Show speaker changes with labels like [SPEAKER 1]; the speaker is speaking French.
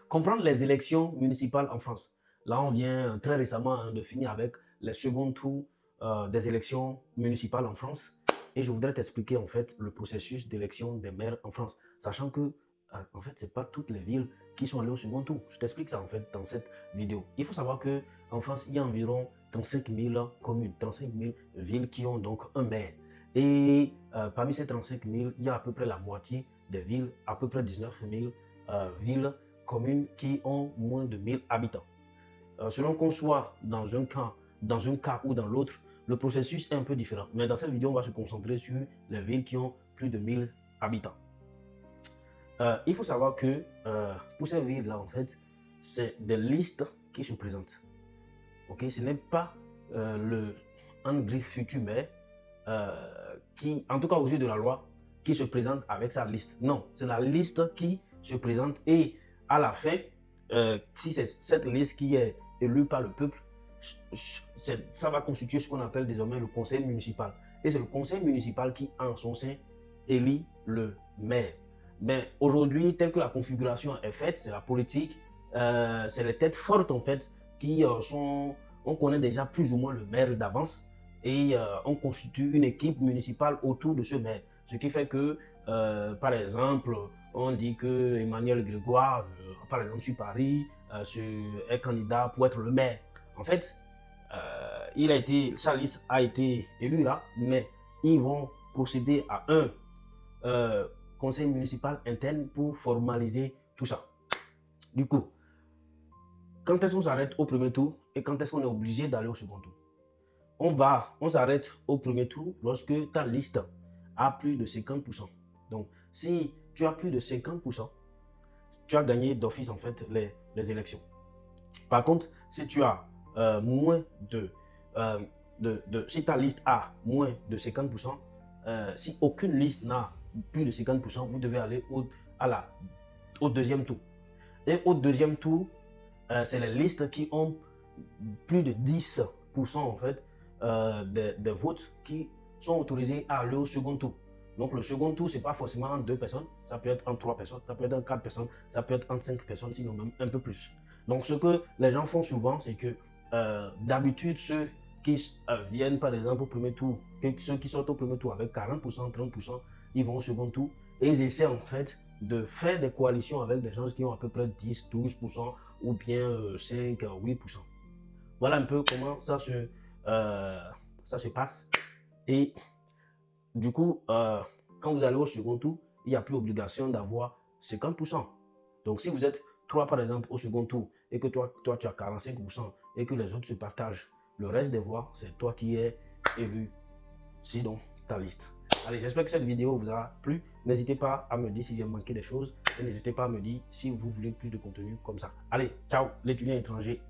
[SPEAKER 1] Comprendre les élections municipales en France. Là, on vient très récemment de finir avec les seconds tours des élections municipales en France. Et je voudrais t'expliquer en fait le processus d'élection des maires en France, sachant que en fait, c'est pas toutes les villes qui sont allées au second tour. Je t'explique ça en fait dans cette vidéo. Il faut savoir que en France, il y a environ 35 000 communes, 35 000 villes qui ont donc un maire. Et parmi ces 35 000, il y a à peu près la moitié des villes, à peu près 19 000 villes, communes qui ont moins de 1000 habitants. Selon qu'on soit dans un cas ou dans l'autre, le processus est un peu différent. Mais dans cette vidéo, on va se concentrer sur les villes qui ont plus de 1000 habitants. Il faut savoir que pour ces villes-là, en fait, c'est des listes qui se présentent. Okay? Ce n'est pas un griffe futur maire qui, en tout cas aux yeux de la loi, qui se présente avec sa liste. Non, c'est la liste qui se présente et à la fin, si c'est cette liste qui est élue par le peuple, ça va constituer ce qu'on appelle désormais le conseil municipal. Et c'est le conseil municipal qui, en son sein, élit le maire. Mais aujourd'hui, telle que la configuration est faite, c'est la politique, c'est les têtes fortes en fait qui sont, on connaît déjà plus ou moins le maire d'avance et on constitue une équipe municipale autour de ce maire. Ce qui fait que, par exemple, on dit que Emmanuel Grégoire, par exemple sur Paris, est candidat pour être le maire. En fait, sa liste a été élue là, mais ils vont procéder à un conseil municipal interne pour formaliser tout ça. Du coup, quand est-ce qu'on s'arrête au premier tour et quand est-ce qu'on est obligé d'aller au second tour? On s'arrête au premier tour lorsque ta liste a plus de 50%. Donc, si tu as plus de 50%, tu as gagné d'office en fait les élections. Par contre, si tu as si ta liste a moins de 50%, si aucune liste n'a plus de 50%, vous devez aller au deuxième tour. Et au deuxième tour, c'est les listes qui ont plus de 10% en fait des votes qui sont autorisés à aller au second tour. Donc le second tour, c'est pas forcément en 2 personnes, ça peut être en 3 personnes, ça peut être en 4 personnes, ça peut être en 5 personnes, sinon même un peu plus. Donc ce que les gens font souvent, c'est que d'habitude, ceux qui viennent par exemple au premier tour, ceux qui sortent au premier tour avec 40%, 30%, ils vont au second tour et ils essaient en fait de faire des coalitions avec des gens qui ont à peu près 10, 12% ou bien 5, 8%. Voilà un peu comment ça se passe. Et du coup, quand vous allez au second tour, il n'y a plus obligation d'avoir 50%. Donc si vous êtes 3 par exemple au second tour et que toi tu as 45% et que les autres se partagent le reste des voix, c'est toi qui es élu, sinon ta liste. Allez, j'espère que cette vidéo vous a plu. N'hésitez pas à me dire si j'ai manqué des choses et n'hésitez pas à me dire si vous voulez plus de contenu comme ça. Allez, ciao l'étudiant étranger.